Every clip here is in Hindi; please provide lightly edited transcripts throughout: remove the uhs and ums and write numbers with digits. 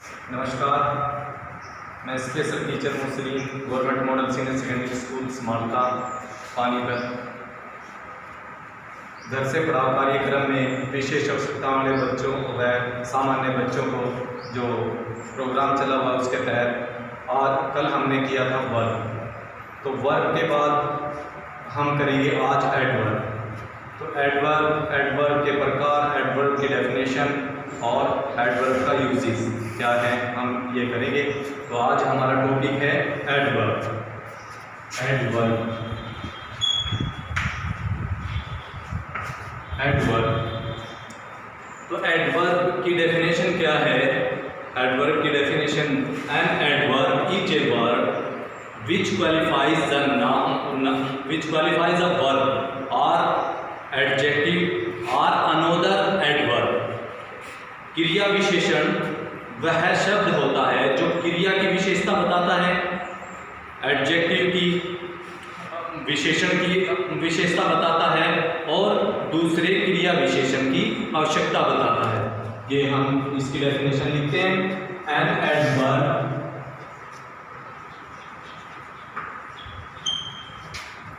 नमस्कार, मैं स्पेशल टीचर मुस्लिम government model senior secondary school Samalkha Panipat घर से पढ़ाओ कार्यक्रम में विशेष आवश्यकता वाले बच्चों व सामान्य बच्चों को जो प्रोग्राम चला हुआ उसके तहत आज कल हमने किया था वर्ग। तो वर्ग के बाद हम करेंगे आज एडवर्ब। तो एडवर्ब के प्रकार, एडवर्ब की डेफिनेशन और एडवर्ब का यूजेस क्या है हम ये करेंगे। तो आज हमारा टॉपिक है एडवर्ब। तो एडवर्ब की डेफिनेशन क्या है? एडवर्ब की definition, an adverb is a word which qualifies the noun, which qualifies a verb or adjective or another adverb। क्रिया विशेषण वह शब्द होता है जो क्रिया की विशेषता बताता है, एडजेक्टिव की विशेषण की विशेषता बताता है और दूसरे क्रिया विशेषण की आवश्यकता बताता है। ये हम इसकी डेफिनेशन लिखते हैं। An adverb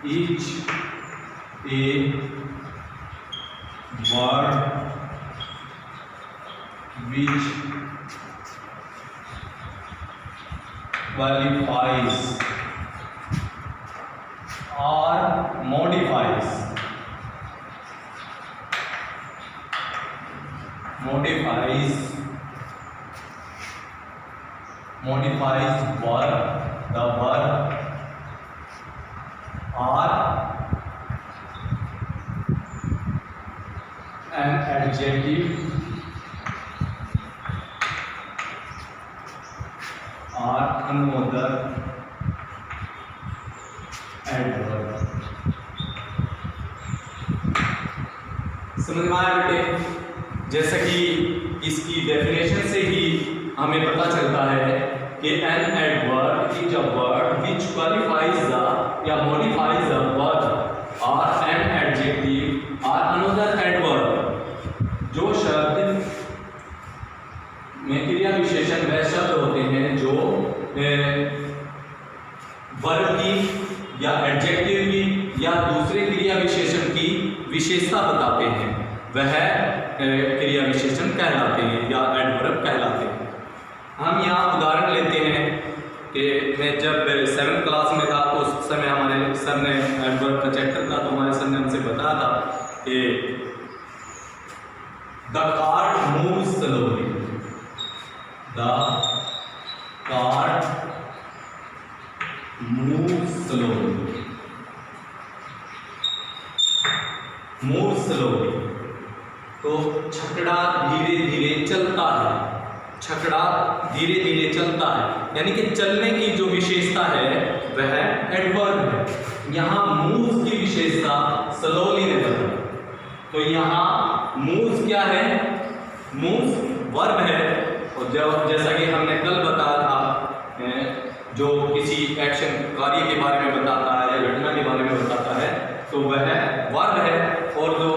is a word which qualifies or modifies verb, the verb or an adjective or another adverb। समझ में आया बेटे? जैसा कि इसकी डेफिनेशन से ही हमें पता चलता है कि an adverb is a word which qualifies the या मॉडिफाइज द वर्ब और एन एडजेक्टिव और अनदर एडवर्ब। जो शब्द में क्रिया विशेषण वह शब्द होते हैं जो वर्ब की या एडजेक्टिव की या दूसरे क्रिया विशेषण की विशेषता बताते हैं, वह क्रिया विशेषण कहलाते हैं या एडवर्ब कहलाते हैं। हम यहाँ उदाहरण लेते हैं कि मैं जब 7th क्लास में था तो उस समय हमारे सर ने एडवर्ब का चैप्टर था, तो हमारे सर ने हमसे बताया था कि the cart moves slowly, the cart moves slowly। तो छकड़ा धीरे धीरे चलता है, छकड़ा धीरे धीरे चलता है, यानी कि चलने की जो विशेषता है वह एडवर्ब है। यहाँ मूव्स की विशेषता स्लोली ने बताई। तो यहाँ मूव्स क्या है? मूव्स वर्ब है। और जब जैसा कि हमने कल बताया था, जो किसी एक्शन कार्य के बारे में बताता है या घटना के बारे में बताता है तो वह वर्ब है, और जो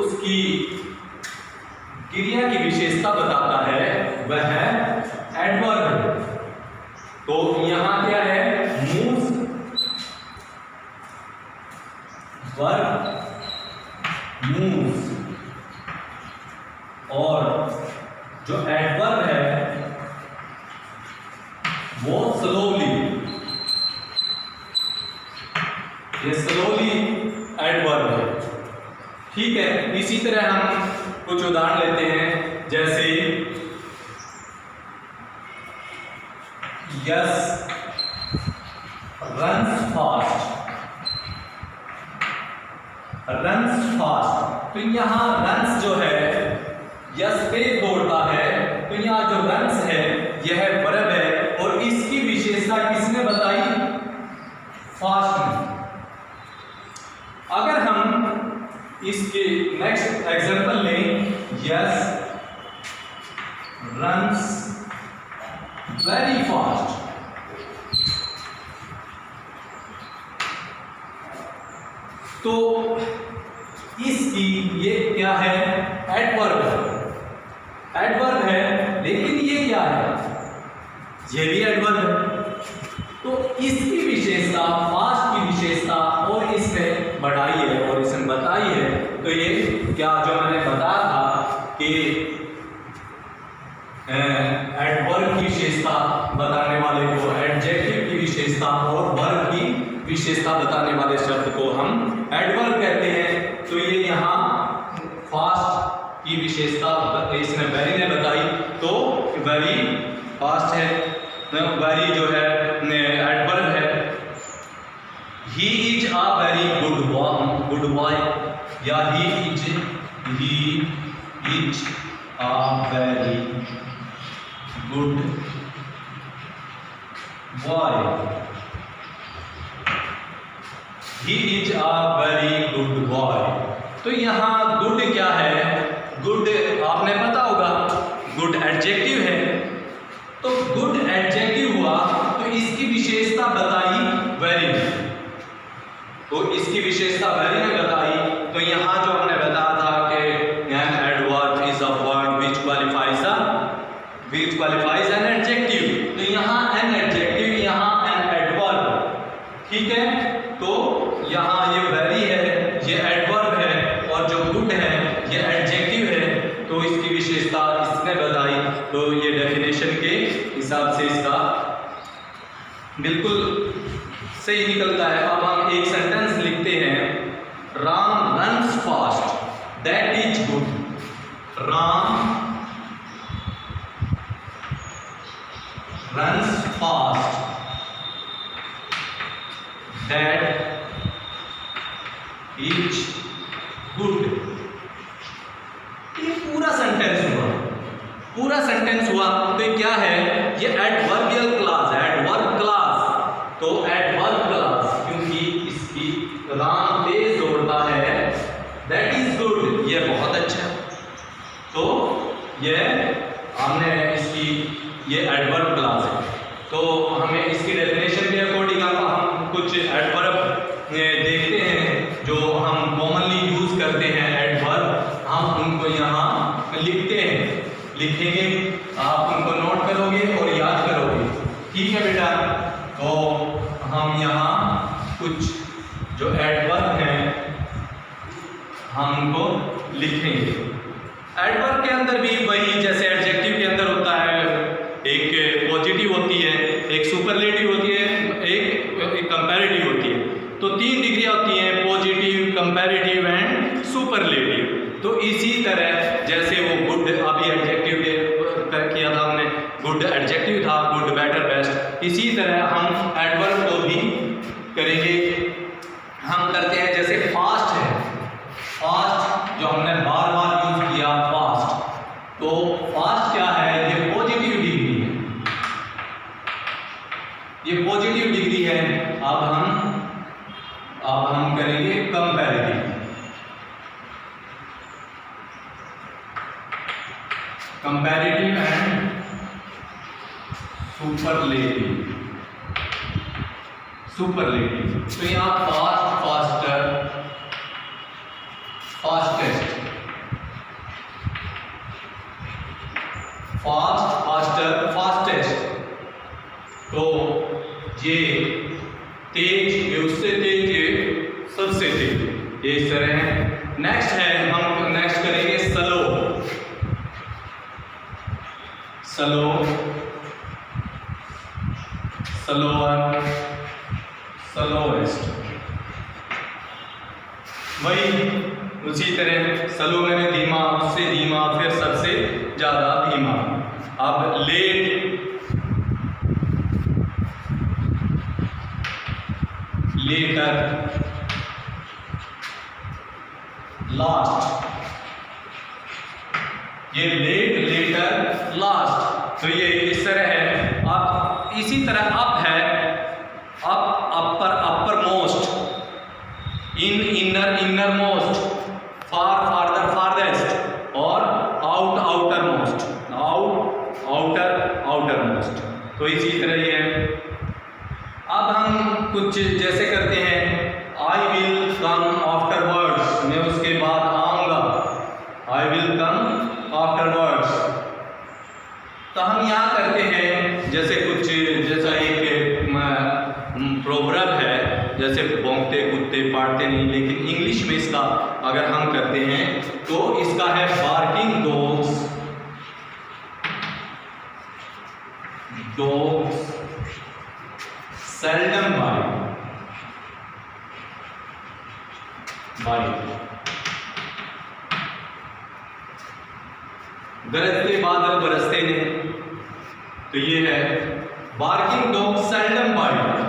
उसकी क्रिया की विशेषता बताता है वह एडवर्ब है। तो यहाँ क्या है? मूव्स वर्ब मूव्स, और जो एडवर्ब है वो स्लोली, ये स्लोली एडवर्ब है। ठीक है, इसी तरह हम कुछ उदाहरण लेते हैं, जैसे यस रन्स फास्ट। तो यहाँ रन्स जो है यस पे दौड़ता है, तो यहाँ जो रन्स है यह वर्ब है और इसकी विशेषता किसने बताई? फास्ट में। अगर हम इसके नेक्स्ट एग्जांपल लें, यस रन्स वेरी फास्ट। तो इसकी ये क्या है? एडवर्ब है, एडवर्ब है, लेकिन ये क्या है? ये भी एडवर्ब है। तो इसकी विशेषता, फास्ट की विशेषता और इसने बढ़ाई है और इसने बताई है। तो ये क्या जो मैंने बताया था कि एडवर्ब की विशेषता बताने वाले को एडजेक्टिव की विशेषता और वर्ब की विशेषता बताने वाले शब्द को हम एडवर्ब कहते हैं। तो ये यहाँ फास्ट की विशेषता इसने वेरी ने बताई, तो वेरी फास्ट है, वेरी जो है एडवर्ब है। He is a very good boy, या he is a very good boy. He is a very good boy. तो यहाँ गुड क्या है? गुड आपने पता होगा, गुड एडजेक्टिव है। तो गुड एडजेक्टिव हुआ तो इसकी विशेषता बताई वेरी ने, तो इसकी विशेषता वेरी ने बताई। तो यहाँ जो हमने बताया था कि an adverb is a word which qualifies an adjective. तो यहाँ एन एडजेक्टिव, यहाँ एन एडवर्ब, ठीक है। तो यहाँ ये वेरी है, ये एडवर्ब है, और जो गुड है ये एडजेक्टिव है। तो इसकी विशेषता इसने बताई। तो ये डेफिनेशन के हिसाब से इसका बिल्कुल सही निकलता है। अब हम एक सेंटेंस लिखते हैं, Ram runs fast, that is good. Ram runs fast, that is good. ये पूरा सेंटेंस हुआ, पूरा सेंटेंस हुआ। तो क्या है? ये एडवर्बियल क्लास है, एडवर्ब क्लास। तो एडवर्ब क्लास, क्योंकि इसकी राम तेज दौड़ता है, दैट इज गुड, ये बहुत अच्छा है। तो ये हमने इसकी ये एडवर्ब क्लास है। तो हमें इसकी डेफिनेशन के अकॉर्डिंग हम कुछ एडवर्ब देखते हैं जो हम कॉमनली यूज करते हैं एडवर्ब, हम उनको यहाँ लिखते हैं, लिखेंगे, आप उनको नोट करोगे और याद करोगे, ठीक है बेटा। तो हम यहाँ कुछ जो एडवर्ब हैं हम उनको लिखेंगे। एडवर्ब के अंदर भी वही जैसे एडजेक्टिव के अंदर होता है, एक पॉजिटिव होती है, एक सुपरलेटिव होती है, एक कंपैरेटिव होती है। तो 3 डिग्रियां होती हैं, पॉजिटिव, कंपैरेटिव एंड सुपरलेटिव। तो इसी तरह जैसे वो गुड अभी एडजेक्टिव किया था हमने, गुड एडजेक्टिव था, गुड, बेटर, बेस्ट। इसी तरह हम एडवर्ब को भी करेंगे। हम करते हैं जैसे फास्ट है, फास्ट जो हमने बार बार यूज किया, फास्ट। तो फास्ट क्या है? ये पॉजिटिव डिग्री है, ये पॉजिटिव डिग्री है। अब हम करेंगे comparative, comparative and superlative, superlative. तो यहाँ fast, faster, fastest, fast, faster, fastest. तो ये तेज, ये उससे तेज, ये सबसे तेज, ये इस तरह है। नेक्स्ट है, हम नेक्स्ट करेंगे स्लो, स्लो, स्लोअर, स्लोएस्ट। वही उसी तरह स्लो मैंने धीमा, उससे धीमा, फिर सबसे ज्यादा धीमा। अब लेट, लेटर, लास्ट। ये लेट, लेटर, लास्ट। तो ये इस तरह है। अब इसी तरह अप है, अप, अपर, अपर मोस्ट, इन, इनर, इनर मोस्ट, फार, फार्दर, फारदेस्ट, और out, outer most, out, outer, outer most. तो इसी तरह ये है। अब हम कुछ जैसे करते हैं, आई विल कम आफ्टरवर्ड्स, मैं उसके बाद आऊंगा, आई विल कम आफ्टरवर्ड्स। तो हम यहाँ करते हैं जैसे कुछ जैसे भौंकते कूदते पाड़ते नहीं, लेकिन इंग्लिश में इसका अगर हम करते हैं तो इसका है barking dogs, dogs seldom bite. गरजते बादल बरसते ने, तो ये है बार्किंग डॉग सेल्डम बाइट।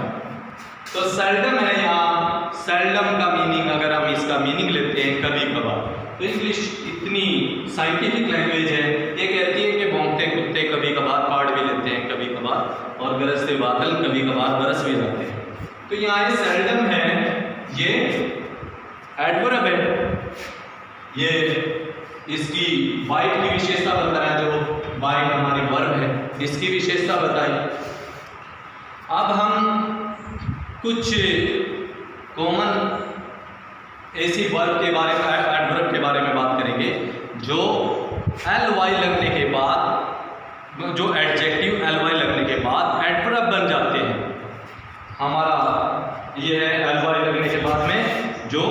तो सेल्डम है यहाँ, सेल्डम का मीनिंग अगर हम इसका मीनिंग लेते हैं कभी कभार, तो इंग्लिश इतनी साइंटिफिक लैंग्वेज है, ये कहती है कि भौंकते कुत्ते कभी कभार पाड़ भी लेते हैं कभी कभार, और गरजते बादल कभी कभार बरस भी जाते हैं। तो यहाँ ये सेल्डम है, ये एडवर्ब है, ये इसकी बाइट की विशेषता बताया, जो बाइट हमारी वर्ब है इसकी विशेषता बताई। अब हम कुछ कॉमन ऐसी वर्ब के बारे में, एडवर्ब के बारे में बात करेंगे जो ly लगने के बाद, जो एडजेक्टिव ly लगने के बाद एडवर्ब बन जाते हैं। हमारा ये है ly लगने के बाद में जो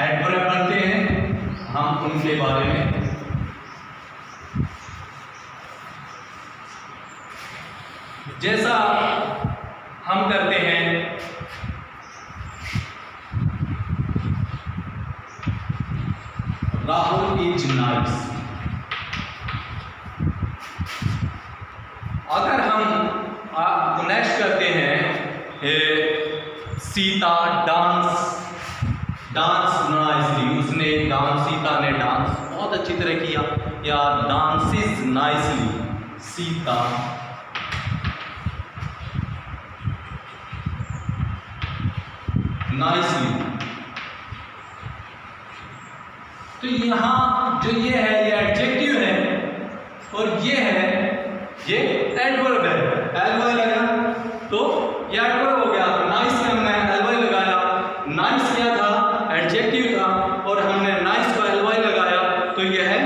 एडवर्ब बनते हैं, हम उनके बारे में जैसा हम करते हैं राहुल इज नाइस। अगर हम नेक्स्ट करते हैं सीता डांस नाइसली, उसने डांस, सीता ने डांस बहुत अच्छी तरह किया, या डांसेस नाइसली, सीता नाइसली। तो यहां जो ये है ये एडजेक्टिव है, और ये है ये एडवर्ब है। ly लगा तो ये एडवर्ब हो गया। नाइस में हमने ly लगाया, नाइस क्या था, एडजेक्टिव था, और हमने नाइस को ly लगाया, तो ये है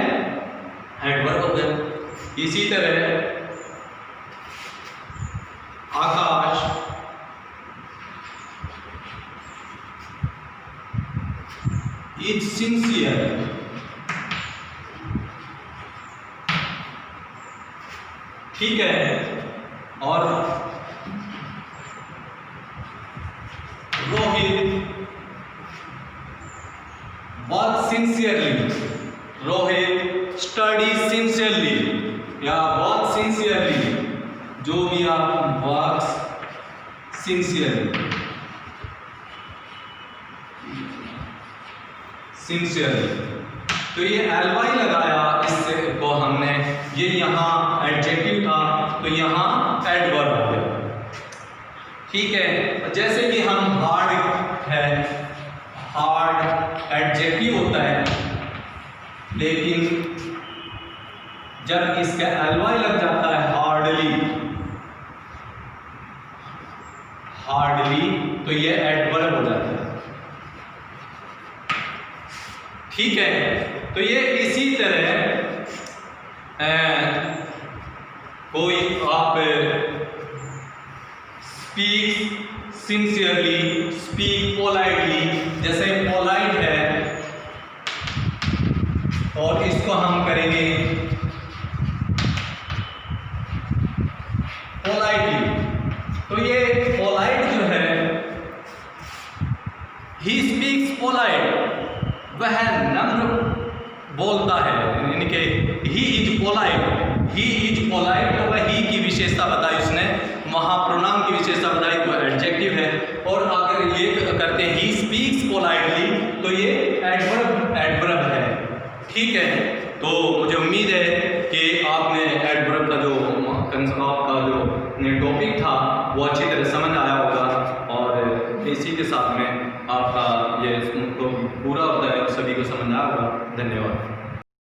एडवर्ब हो गया। इसी तरह आकाश इज सिंसियर, ठीक है। और Rohit work sincerely, Rohit study sincerely या वर्क सिंसियरली, जो भी आप वर्क सिंसियरली, तो ये ly लगाया, इससे को हमने, ये यहाँ एडजेक्टिव था तो यहाँ एडवर्ब हो गया, ठीक है। जैसे कि हम हार्ड है, हार्ड एडजेक्टिव होता है, लेकिन जब इसका ly लग जाता है हार्डली, तो ये एडवर्ब हो जाता है, ठीक है। तो ये इसी तरह कोई आप स्पीक सिंसियरली, स्पीक पोलाइटली, जैसे पोलाइट है और इसको हम करेंगे पोलाइटली, तो ये पोलाइट जो है, ही स्पीक्स पोलाइट, वह नम्र बोलता है, यानी कि ही इज पोलाइट, तो वह ही की विशेषता बताई उसने, वहाँ प्रोनाउन की विशेषता बताई तो एडजेक्टिव है। और अगर ये करते हैं ही स्पीक्स पोलाइटली, तो ये एडवर्ब है, ठीक है। तो मुझे उम्मीद है कि आपने एडवर्ब का जो आपका जो टॉपिक था वो अच्छी तरह समझ आया होगा, और इसी के साथ में आपका ये तो पूरा होता है, सभी को समझ आया होगा। धन्यवाद।